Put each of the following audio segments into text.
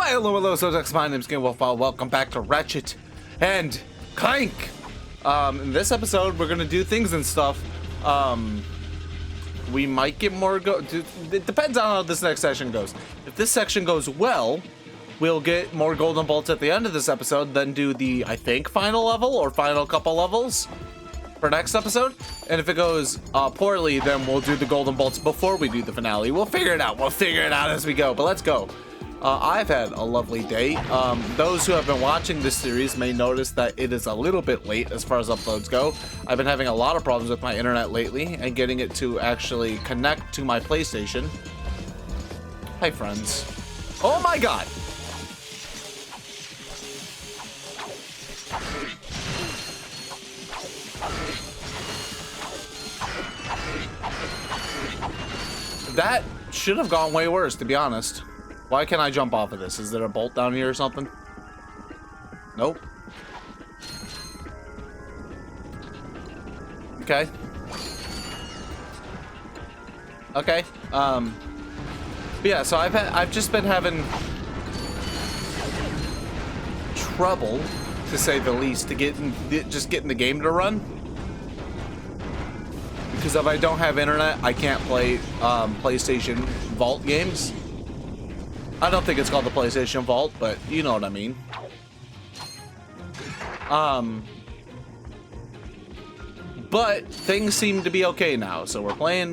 Hi, hello, so my name's GameWolf. Welcome back to Ratchet and Clank. In this episode, we're gonna do things and stuff. We might get more it depends on how this next session goes. If this section goes well, we'll get more golden bolts at the end of this episode, then do the, I think, final level or final couple levels for next episode. And if it goes poorly, then we'll do the golden bolts before we do the finale. We'll figure it out. We'll figure it out as we go, but let's go. I've had a lovely day. Those who have been watching this series may notice that it is a little bit late as far as uploads go. I've been having a lot of problems with my internet lately and getting it to actually connect to my PlayStation. Hi, friends. Oh my god! That should have gone way worse, to be honest. Why can't I jump off of this? Is there a bolt down here or something? Nope. Okay. Okay. But yeah, so I've just been having trouble, to say the least, to getting the game to run. Because if I don't have internet, I can't play PlayStation Vault games. I don't think it's called the PlayStation Vault, but you know what I mean. But things seem to be okay now. So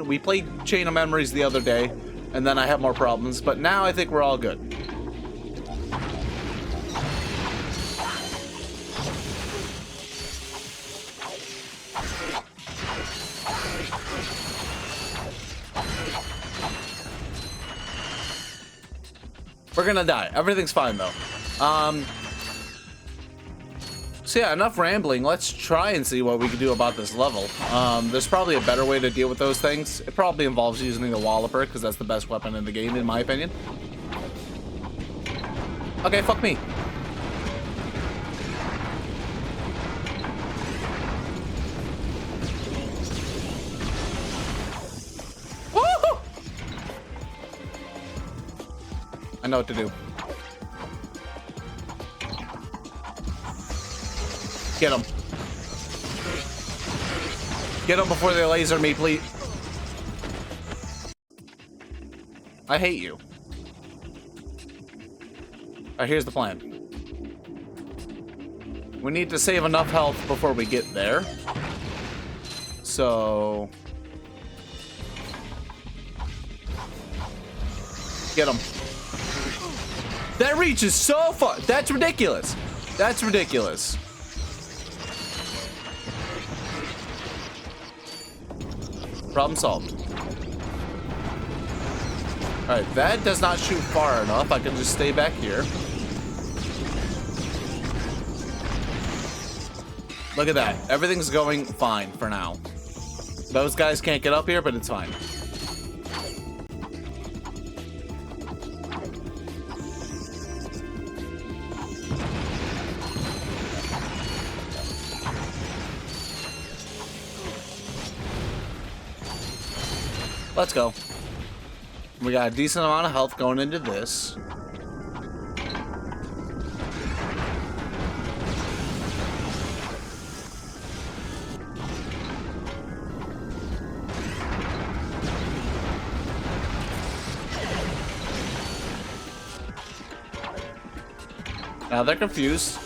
we played Chain of Memories the other day, and then I have more problems, but now I think we're all good. We're gonna die. Everything's fine though. So yeah, enough rambling. Let's try and see what we can do about this level. There's probably a better way to deal with those things. It probably involves using the Walloper, because that's the best weapon in the game, in my opinion. Okay, fuck me. I know what to do. Get him. Get him before they laser me, please. I hate you. Alright, here's the plan. We need to save enough health before we get there. So... get him. That reaches so far. That's ridiculous. That's ridiculous. Problem solved. Alright, that does not shoot far enough. I can just stay back here. Look at that. Everything's going fine for now. Those guys can't get up here, but it's fine. Let's go. We got a decent amount of health going into this. Now they're confused.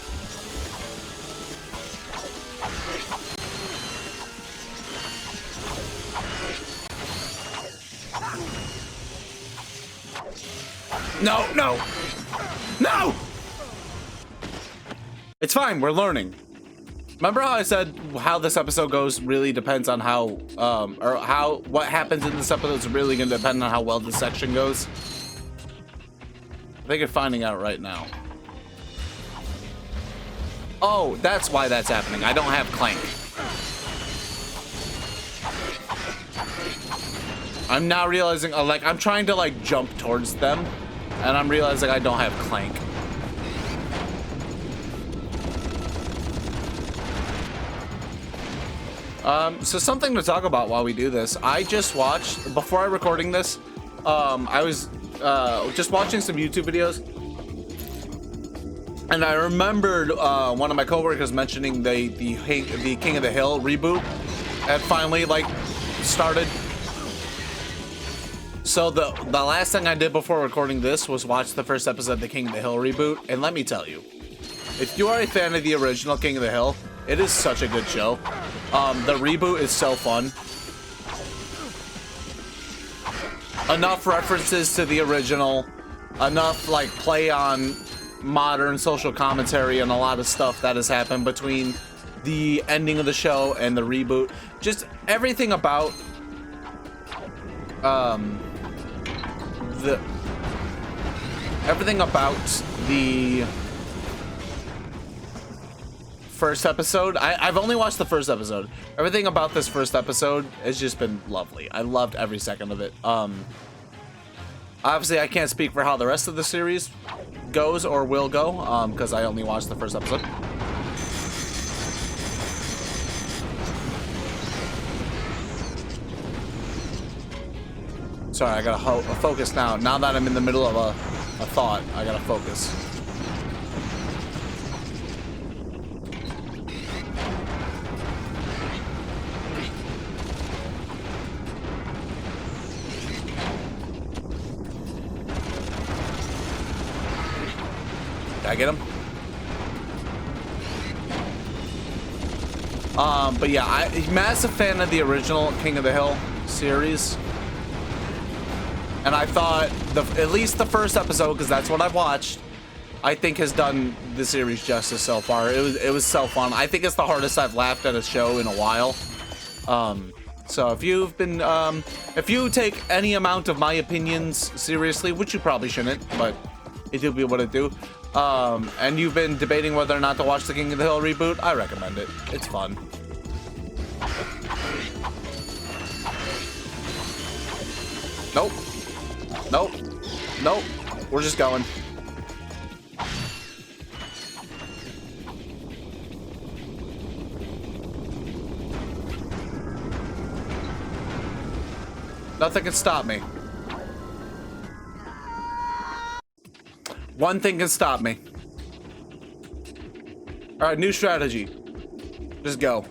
No, no, no! It's fine, we're learning. Remember how I said how this episode goes really depends on how, what happens in this episode is really gonna depend on how well this section goes? I think you're finding out right now. Oh, that's why that's happening. I don't have Clank. I'm now realizing, like, I'm trying to, like, jump towards them. And I'm realizing I don't have Clank. So something to talk about while we do this. I just watched, before I recording this, I was just watching some YouTube videos And I remembered one of my coworkers mentioning the King of the Hill reboot had finally like started. So the last thing I did before recording this was watch the first episode of the King of the Hill reboot, and let me tell you, if you are a fan of the original King of the Hill, it is such a good show. The reboot is so fun. Enough references to the original, enough like play on modern social commentary and a lot of stuff that has happened between the ending of the show and the reboot. Just everything about the first episode. I've only watched the first episode. Everything about this first episode has just been lovely. I loved every second of it. Obviously, I can't speak for how the rest of the series goes or will go, because I only watched the first episode. Sorry, I gotta focus now. Now that I'm in the middle of a thought, I gotta focus. Did I get him? But yeah, I'm a massive fan of the original King of the Hill series. And I thought at least the first episode, because that's what I've watched, I think has done the series justice so far. It was so fun. I think it's the hardest I've laughed at a show in a while. So if you've been, if you take any amount of my opinions seriously, which you probably shouldn't, but it do be what it do, and you've been debating whether or not to watch the King of the Hill reboot, I recommend it. It's fun. Nope. Nope. Nope. We're just going. Nothing can stop me. One thing can stop me. All right, new strategy. Just go.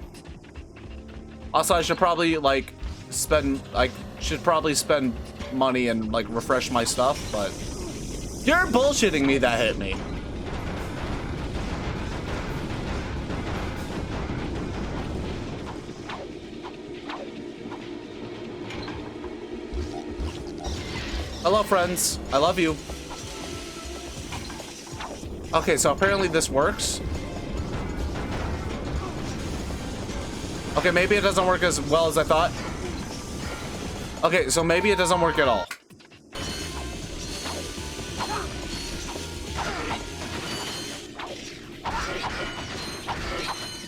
Also, I should probably like spend money and like refresh my stuff, but you're bullshitting me. That hit me. Hello, friends. I love you. Okay, so apparently this works. Okay, maybe it doesn't work as well as I thought. Okay, so maybe it doesn't work at all.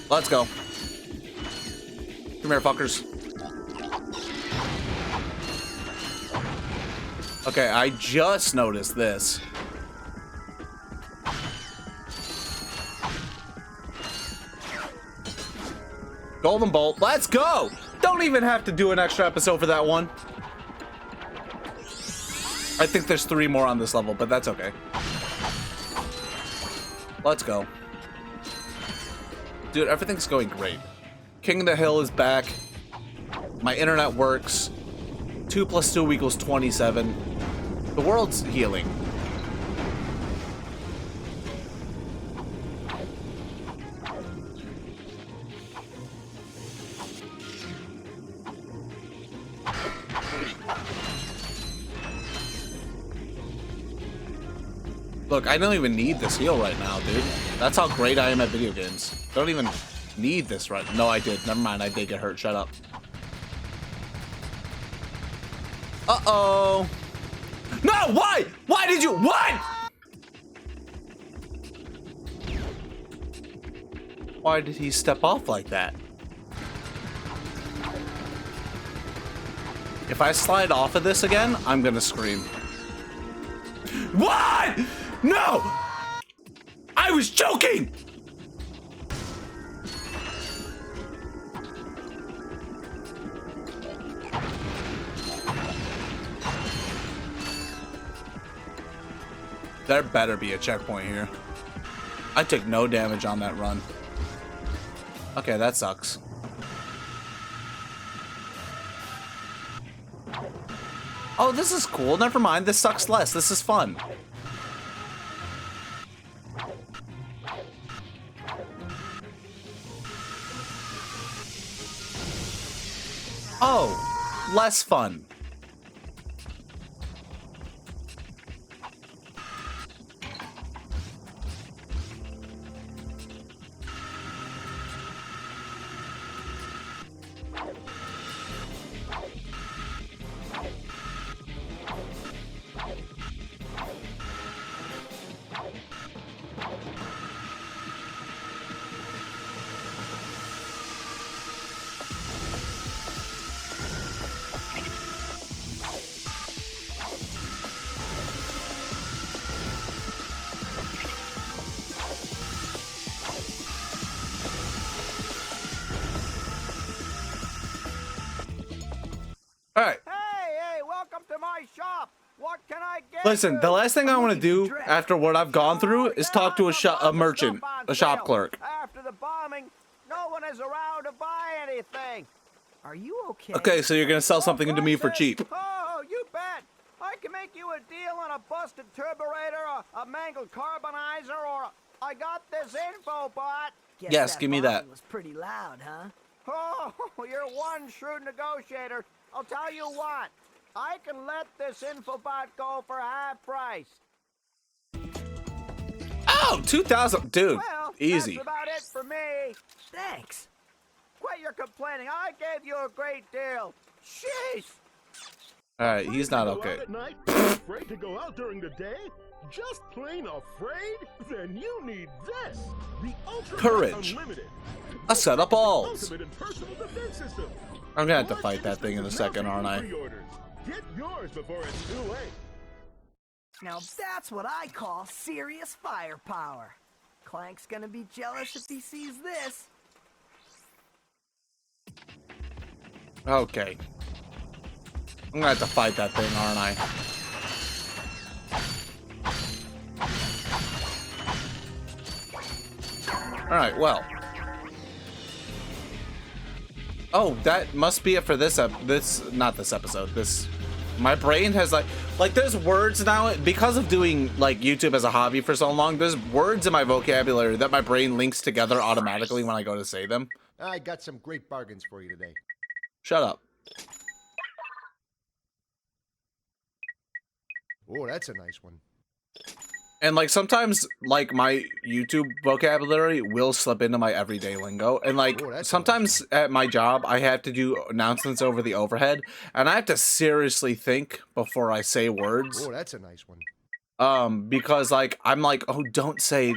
Let's go. Come here, fuckers. Okay, I just noticed this. Golden Bolt, let's go! Don't even have to do an extra episode for that one. I think there's 3 more on this level, but that's okay. Let's go. Dude, everything's going great. King of the Hill is back. My internet works. 2 + 2 = 27. The world's healing. Look, I don't even need this heal right now, dude. That's how great I am at video games. Don't even need this right. No, I did. Never mind. I did get hurt. Shut up. Uh-oh. No, why? Why did you? What? Why did he step off like that? If I slide off of this again, I'm gonna scream. What? No! I was joking! There better be a checkpoint here. I took no damage on that run. Okay, that sucks. Oh, this is cool. Never mind. This sucks less. This is fun. Oh, less fun. All right. Hey, welcome to my shop. What can I get? Listen, the last thing I want to do after what I've gone through is talk to a merchant, a shop clerk. After the bombing, no one is around to buy anything. Are you okay? Okay, so you're gonna sell something to me for cheap. Oh, you bet. I can make you a deal on a busted turburator, a mangled carbonizer, or I got this info bot. Yes, give me that. Was pretty loud, huh? Oh, you're one shrewd negotiator. I'll tell you what. I can let this infobot go for half price. Oh, 2,000, dude. Well, Easy. that's about it for me. Thanks. Quit your complaining. I gave you a great deal. Jeez. All right, he's not Go okay. out at night, afraid to go out during the day? Just plain afraid? Then you need this. The Ultra Courage. Unlimited. A set of balls. Ultimate and personal defense system. I'm gonna have to fight that thing in a second, aren't I? Get yours before it's too late. Now that's what I call serious firepower. Clank's gonna be jealous if he sees this. Okay. I'm gonna have to fight that thing, aren't I? Alright, well. Oh, that must be it for this not this episode. My brain has like there's words now because of doing like YouTube as a hobby for so long. There's words in my vocabulary that my brain links together automatically when I go to say them. I got some great bargains for you today. Shut up. Oh, that's a nice one. And like sometimes like my YouTube vocabulary will slip into my everyday lingo. And like sometimes at my job I have to do announcements over the overhead and I have to seriously think before I say words. Oh, that's a nice one. Because like I'm like, oh, don't say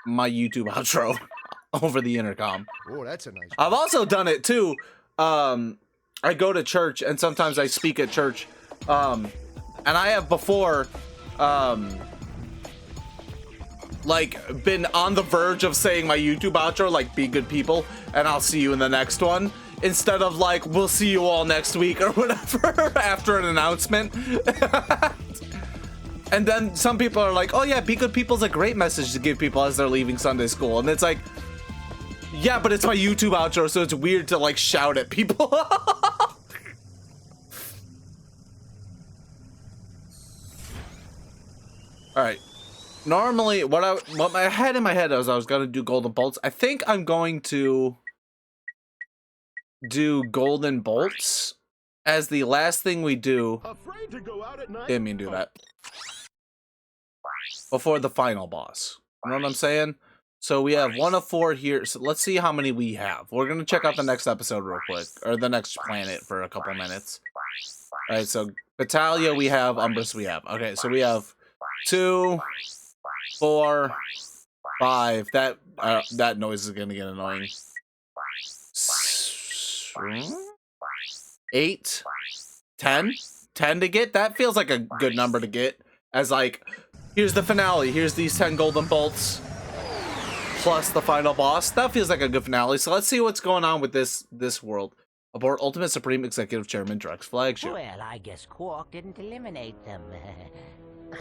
my YouTube outro over the intercom. Oh, that's a nice one. I've also done it too. I go to church and sometimes I speak at church. And I have before like been on the verge of saying my YouTube outro, like be good people and I'll see you in the next one, instead of like we'll see you all next week or whatever after an announcement. And then some people are like, oh yeah, be good people is a great message to give people as they're leaving Sunday school, and it's like, yeah, but it's my YouTube outro, so it's weird to like shout at people. All right. Normally, what I had in my head was I was gonna do golden bolts. I think I'm going to do golden bolts as the last thing we do. Afraid to go out at night? Didn't mean to do that. Before the final boss. You know what I'm saying? So we have 1 of 4 here. So let's see how many we have. We're gonna check out the next episode real quick, or the next planet for a couple minutes. All right. So Battalia we have, Umbrus we have. Okay. So we have 2, 4, 5. That noise is gonna get annoying. 8, 10 to get. That feels like a good number to get. As like, here's the finale. Here's these 10 golden bolts plus the final boss. That feels like a good finale. So let's see what's going on with this world. Aboard Ultimate Supreme Executive Chairman Drek's flagship. Well, I guess Quark didn't eliminate them.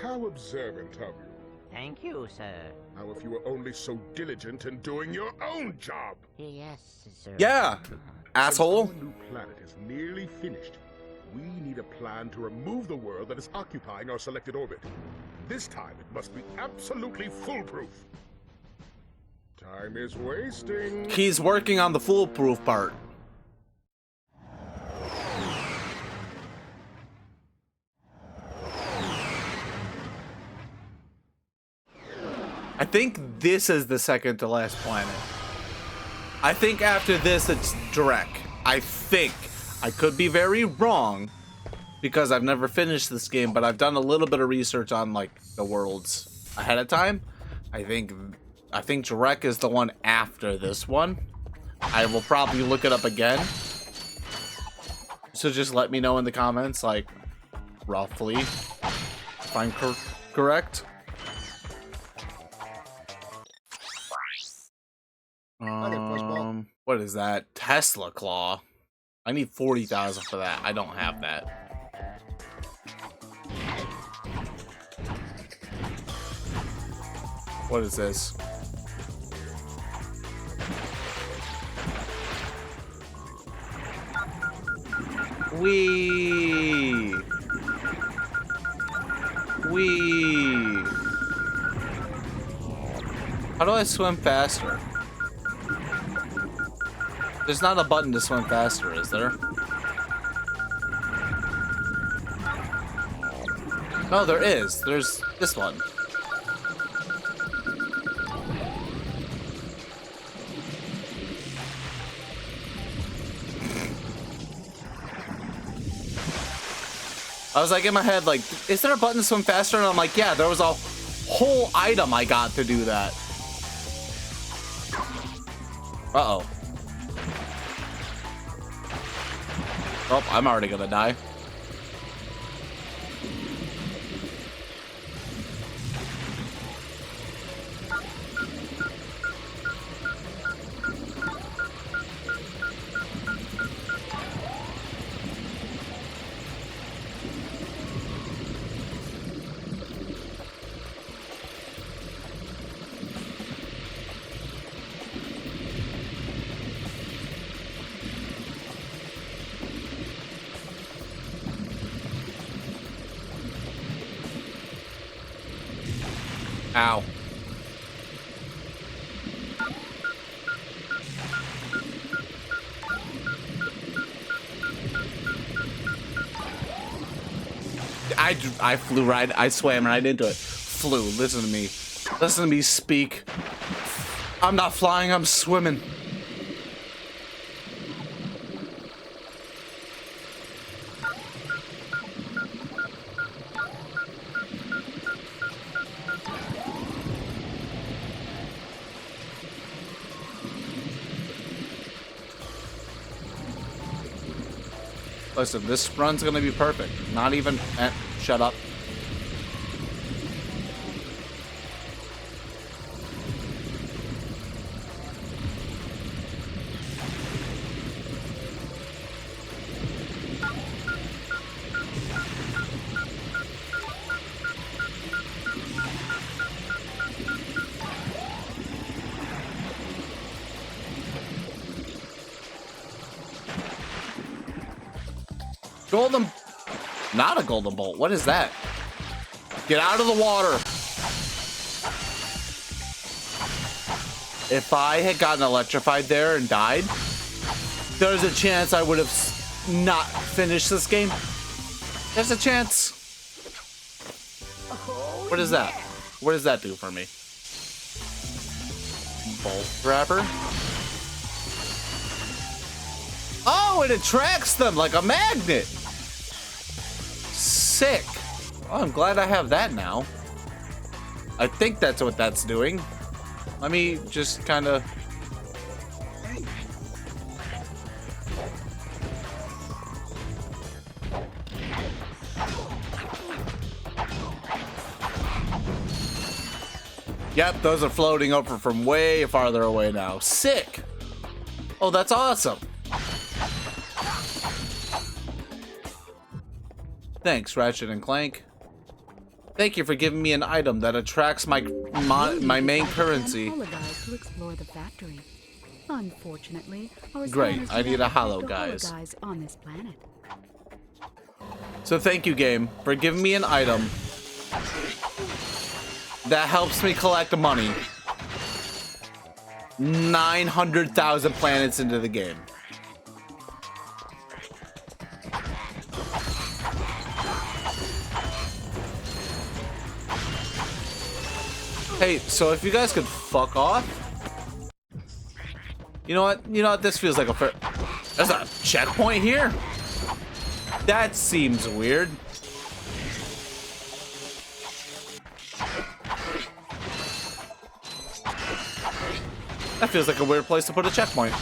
How observant of you. Thank you, sir. How if you were only so diligent in doing your own job? Yes, sir. Yeah, asshole. Since our new planet is nearly finished, we need a plan to remove the world that is occupying our selected orbit. This time it must be absolutely foolproof. Time is wasting. He's working on the foolproof part. I think this is the second to last planet. I think after this it's Drek. I think. I could be very wrong because I've never finished this game, but I've done a little bit of research on like the worlds ahead of time. I think Drek is the one after this one. I will probably look it up again. So just let me know in the comments, like, roughly, if I'm correct. What is that? Tesla Claw. I need 40,000 for that. I don't have that. What is this? Wee. How do I swim faster? There's not a button to swim faster, is there? No, there is. There's this one. I was like in my head, like, is there a button to swim faster? And I'm like, yeah, there was a whole item I got to do that. Uh-oh. Oh, I'm already gonna die. Ow. I flew right, I swam right into it. Flew, listen to me. Listen to me speak. I'm not flying, I'm swimming. Listen, this run's gonna be perfect. Not even... shut up. Golden... Not a golden bolt. What is that? Get out of the water. If I had gotten electrified there and died, there's a chance I would have not finished this game. There's a chance. What is that? What does that do for me? Bolt grabber. Oh, it attracts them like a magnet. Sick. Oh, I'm glad I have that now. I think that's what that's doing. Let me just kind of... Yep, those are floating over from way farther away now. Sick. Oh, that's awesome. Thanks, Ratchet and Clank. Thank you for giving me an item that attracts my main currency. To explore the factory. Unfortunately, our Great, scanners I do need not a hollow, detect guys. hologuys on this planet. So thank you, game, for giving me an item that helps me collect money. 900,000 planets into the game. Hey, so if you guys could fuck off. You know what? You know what? This feels like a fair... There's a checkpoint here? That seems weird. That feels like a weird place to put a checkpoint.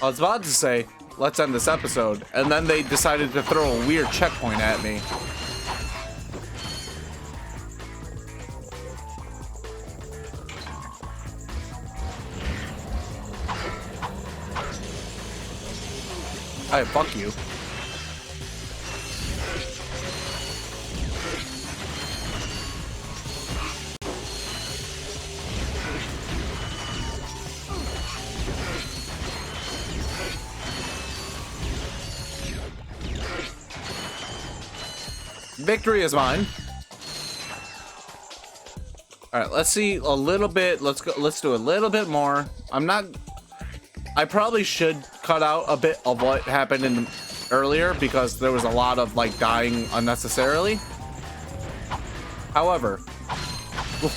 I was about to say, let's end this episode, and then they decided to throw a weird checkpoint at me. Hey, fuck you. Victory is mine. All right, let's see a little bit. Let's go. Let's do a little bit more. I probably should cut out a bit of what happened in earlier because there was a lot of like dying unnecessarily. However,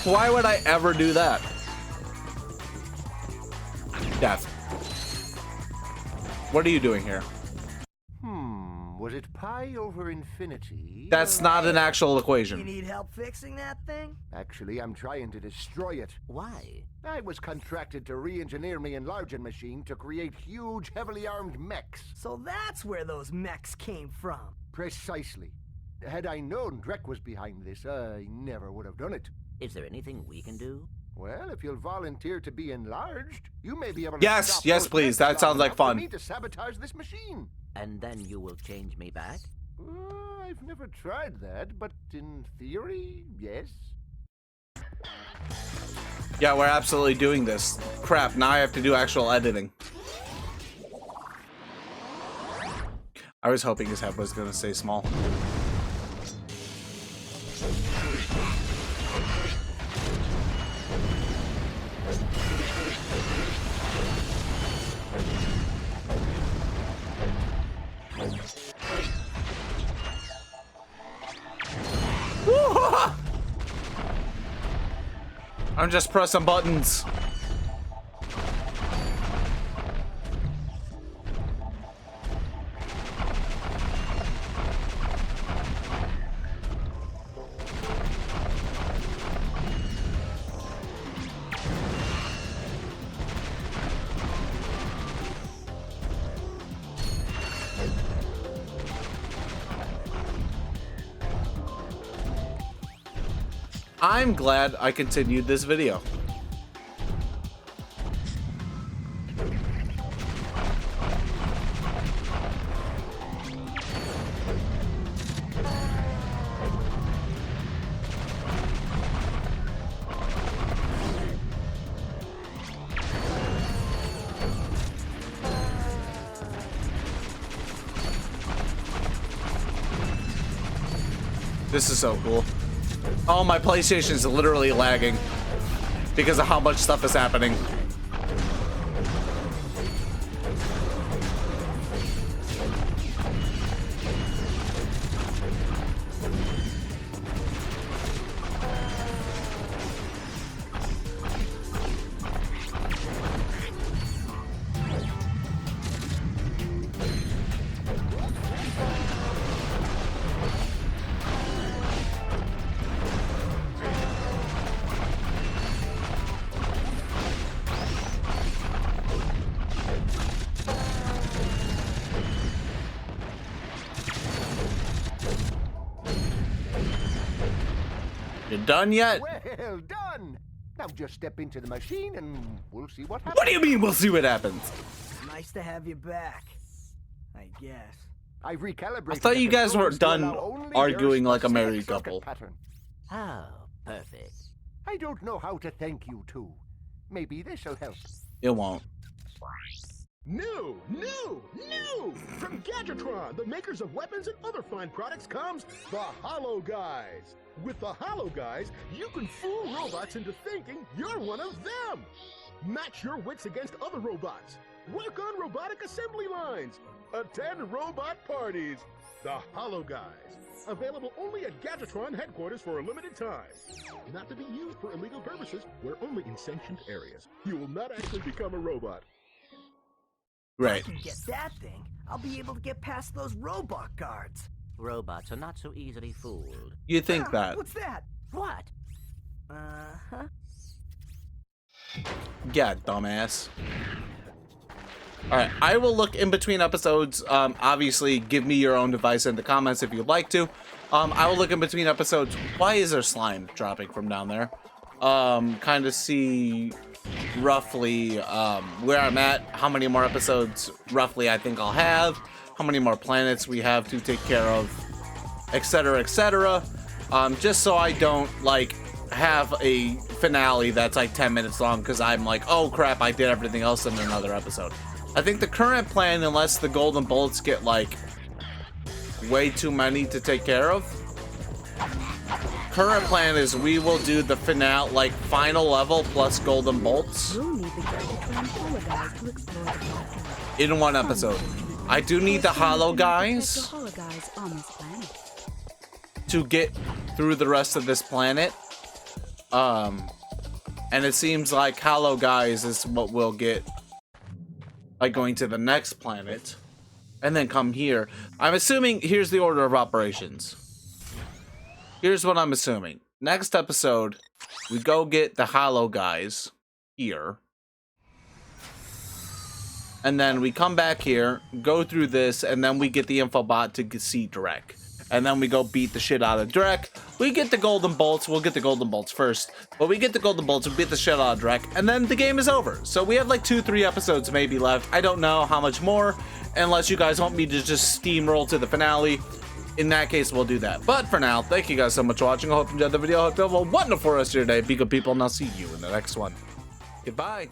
why would I ever do that? Death. What are you doing here? Was it pi over infinity? That's not an actual You equation. need help fixing that thing? Actually, I'm trying to destroy it. Why? I was contracted to re-engineer my enlarging machine to create huge, heavily armed mechs. So that's where those mechs came from. Precisely. Had I known Drek was behind this, I never would have done it. Is there anything we can do? Well, if you'll volunteer to be enlarged, you may be able to Yes, stop yes, those please. mechs That long sounds like enough for fun. me to sabotage this machine. And then you will change me back? I've never tried that, but in theory, yes. Yeah, we're absolutely doing this. Crap, now I have to do actual editing. I was hoping his head was gonna stay small. I'm just pressing buttons. I'm glad I continued this video. This is so cool. Oh, my PlayStation is literally lagging because of how much stuff is happening. You done yet? Well done! Now just step into the machine and we'll see what happens. What do you mean we'll see what happens? Nice to have you back, I guess. I recalibrated. I thought the you guys were controls to done allow only arguing very like a married specific circuit couple. pattern. Oh, perfect. I don't know how to thank you two. Maybe this'll help. It won't. New! From Gadgetron, the makers of weapons and other fine products, comes the Hollow Guys. With the Hollow Guys, you can fool robots into thinking you're one of them. Match your wits against other robots. Work on robotic assembly lines. Attend robot parties. The Hollow Guys. Available only at Gadgetron headquarters for a limited time. Not to be used for illegal purposes. We're only in sanctioned areas. You will not actually become a robot. Right. If I can get that thing, I'll be able to get past those robot guards. Robots are not so easily fooled. You think that? What's that? What? Uh-huh. Yeah, dumbass. Alright, I will look in between episodes. Obviously, give me your own advice in the comments if you'd like to. I will look in between episodes. Why is there slime dropping from down there? Kind of see roughly where I'm at, how many more episodes roughly I think I'll have, how many more planets we have to take care of, etc., etc. Just so I don't, like, have a finale that's like 10 minutes long because I'm like, oh crap, I did everything else in another episode. I think the current plan, unless the golden bullets get like way too many to take care of, current plan is we will do the finale, like final level plus golden bolts You'll need the Gadgetron Hollow Guys to explore the factory. in one episode. I do need the Hollow Guys The Hollow Guys on this planet. to get through the rest of this planet. And it seems like Hollow Guys is what we'll get by going to the next planet and then come here. I'm assuming here's the order of operations. Here's what I'm assuming. Next episode, we go get the Hollow Guys here. And then we come back here, go through this, and then we get the infobot to see Drek. And then we go beat the shit out of Drek. We get the golden bolts. We'll get the golden bolts first. But we get the golden bolts, we beat the shit out of Drek, and then the game is over. So we have like 2-3 episodes maybe left. I don't know how much more, unless you guys want me to just steamroll to the finale. In that case, we'll do that. But for now, thank you guys so much for watching. I hope you enjoyed the video. I hope you have a wonderful rest of your day. Be good people, and I'll see you in the next one. Goodbye.